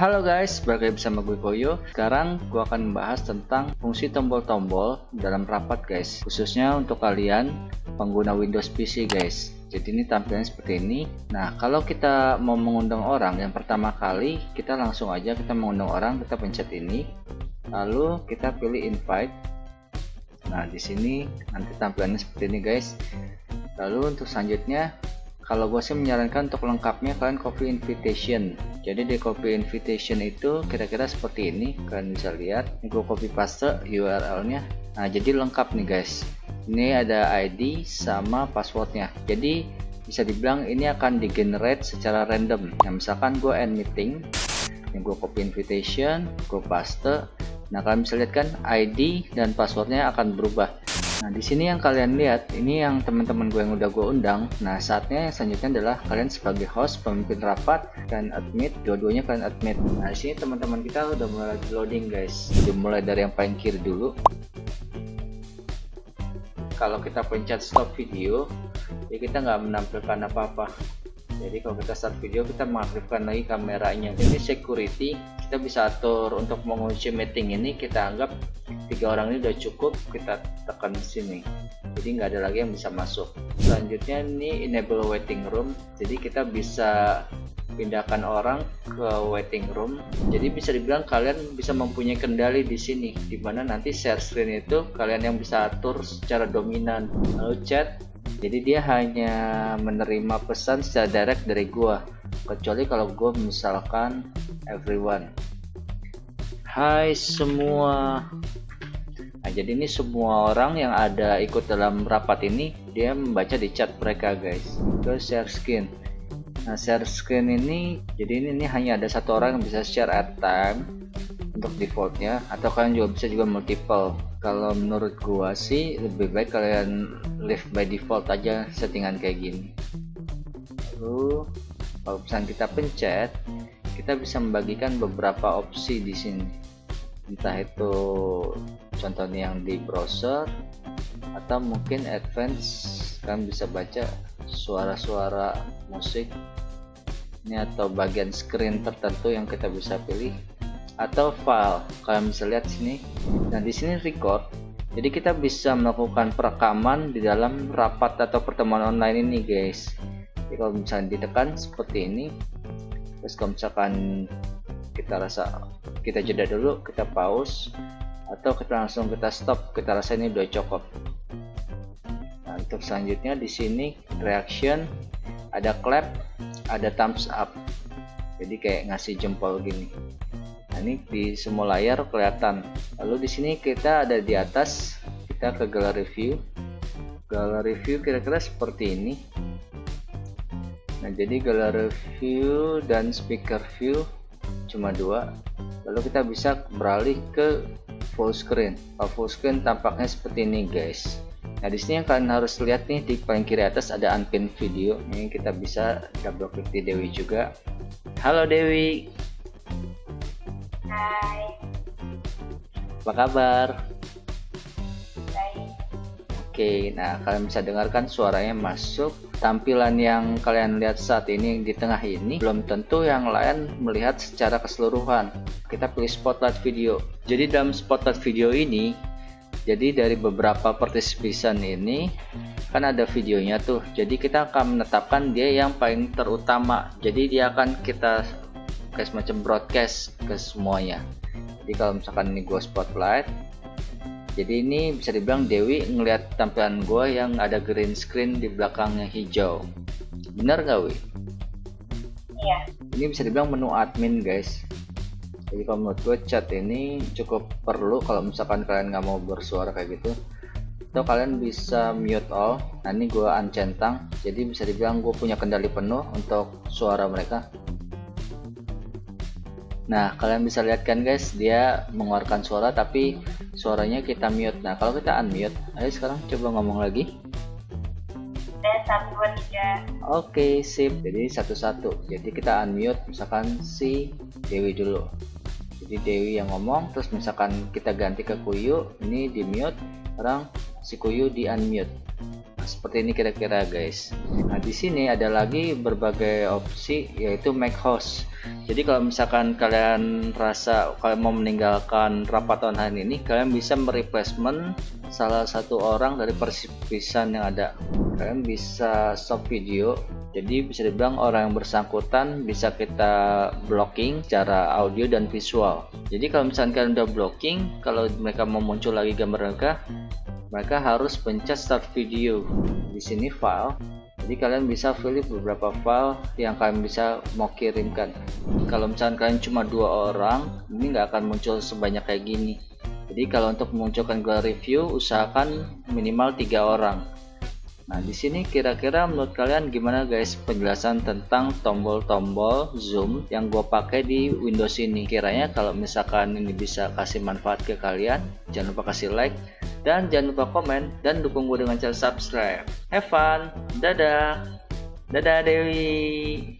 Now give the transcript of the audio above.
Halo guys, balik lagi bersama gue Koyo. Sekarang gue akan membahas tentang fungsi tombol-tombol dalam rapat guys, khususnya untuk kalian pengguna Windows PC guys. Jadi ini tampilannya seperti ini. Nah, kalau kita mau mengundang orang, yang pertama kali kita langsung aja kita mengundang orang, kita pencet ini, lalu kita pilih invite. Nah, di sini nanti tampilannya seperti ini guys. Lalu untuk selanjutnya, kalau gue sih menyarankan untuk lengkapnya kalian copy invitation. Jadi di copy invitation itu kira-kira seperti ini, kalian bisa lihat. Ini gue copy paste URL-nya. Nah, jadi lengkap nih guys. Ini ada ID sama passwordnya. Jadi bisa dibilang ini akan di generate secara random. Nah, misalkan gue end meeting, ini gue copy invitation, gue paste. Nah, kalian bisa lihat kan ID dan passwordnya akan berubah. Nah, di sini yang kalian lihat, ini yang teman-teman gue yang udah gue undang. Nah, saatnya yang selanjutnya adalah kalian sebagai host, pemimpin rapat, kalian admit, dua-duanya kalian admit. Nah, di sini teman-teman kita udah mulai loading guys. Udah mulai dari yang paling kiri dulu. Kalau kita pencet stop video, ya kita nggak menampilkan apa-apa. Jadi kalau kita start video, kita mengaktifkan lagi kameranya. Jadi security, kita bisa atur untuk mengunci meeting ini, kita anggap 3 orang ini udah cukup, kita tekan sini. Jadi nggak ada lagi yang bisa masuk. Selanjutnya ini enable waiting room. Jadi kita bisa pindahkan orang ke waiting room. Jadi bisa dibilang kalian bisa mempunyai kendali di sini, dimana nanti share screen itu kalian yang bisa atur secara dominan. Lalu chat. Jadi dia hanya menerima pesan secara direct dari gua, kecuali kalau gua misalkan everyone, hai semua. Nah, jadi ini semua orang yang ada ikut dalam rapat ini dia membaca di chat mereka guys. Ke share screen. Nah, share screen ini jadi ini hanya ada satu orang yang bisa share at time untuk defaultnya, atau kalian juga bisa multiple. Kalau menurut gua sih lebih baik kalian leave by default aja settingan kayak gini. Lalu kalau misalnya kita pencet, kita bisa membagikan beberapa opsi di sini. Entah itu contohnya yang di browser, atau mungkin advance, kalian bisa baca suara-suara musik ini, atau bagian screen tertentu yang kita bisa pilih, atau file. Kalian bisa lihat sini. Nah, di sini record. Jadi kita bisa melakukan perekaman di dalam rapat atau pertemuan online ini guys. Jadi kalau misalnya ditekan seperti ini, terus kalau misalkan kita jeda dulu, kita pause, atau kita langsung kita stop, kita rasa ini udah cukup. Nah, untuk selanjutnya di sini reaction, ada clap, ada thumbs up. Jadi kayak ngasih jempol gini. Nah, ini di semua layar kelihatan. Lalu di sini kita ada di atas, kita ke gallery view. Gallery view kira-kira seperti ini. Nah, jadi gallery view dan speaker view cuma 2. Lalu kita bisa beralih ke full screen. Kalau full screen tampaknya seperti ini guys. Nah, di sini yang kalian harus lihat nih, di paling kiri atas ada unpin video. Ini kita bisa double klik di Dewi juga. Halo Dewi. Hai. Apa kabar? Baik. Oke, nah kalian bisa dengarkan suaranya masuk. Tampilan yang kalian lihat saat ini di tengah ini belum tentu yang lain melihat secara keseluruhan. Kita pilih spotlight video. Jadi dalam spotlight video ini, jadi dari beberapa participant ini kan ada videonya tuh. Jadi kita akan menetapkan dia yang paling terutama. Jadi dia akan kita kayak semacam broadcast ke semuanya. Jadi kalau misalkan ini gue spotlight, jadi ini bisa dibilang Dewi ngelihat tampilan gue yang ada green screen di belakangnya hijau. Bener gak Wi? Iya. Ini bisa dibilang menu admin guys. Jadi kalau menurut gue chat ini cukup perlu kalau misalkan kalian nggak mau bersuara kayak gitu. Atau kalian bisa mute all. Nah, ini gue uncentang. Jadi bisa dibilang gue punya kendali penuh untuk suara mereka. Nah, kalian bisa lihat kan guys, dia mengeluarkan suara tapi suaranya kita mute. Nah, kalau kita unmute, ayo sekarang coba ngomong lagi. 1, 2, 3. Oke, sip. Jadi satu-satu. Jadi kita unmute, misalkan si Dewi dulu. Jadi Dewi yang ngomong, terus misalkan kita ganti ke Kuyu, ini di mute, sekarang si Kuyu di unmute. seperti ini kira-kira guys. Nah, di sini ada lagi berbagai opsi, yaitu make host. Jadi kalau misalkan kalian rasa kalian mau meninggalkan rapat online ini, kalian bisa mereplacement salah satu orang dari persipisan yang ada. Kalian bisa stop video. Jadi bisa dibilang orang yang bersangkutan bisa kita blocking secara audio dan visual. Jadi kalau misalkan kalian udah blocking, kalau mereka mau muncul lagi gambar mereka harus pencet start video. Di sini file. Jadi kalian bisa pilih beberapa file yang kalian bisa mau kirimkan. Kalau misalkan kalian cuma 2 orang, ini nggak akan muncul sebanyak kayak gini. Jadi kalau untuk memunculkan Google review, usahakan minimal 3 orang. Nah, di sini kira-kira menurut kalian gimana guys penjelasan tentang tombol-tombol zoom yang gue pakai di Windows ini? Kiranya kalau misalkan ini bisa kasih manfaat ke kalian, jangan lupa kasih like dan jangan lupa komen dan dukung gue dengan cara subscribe. Have fun, dadah, dadah Dewi.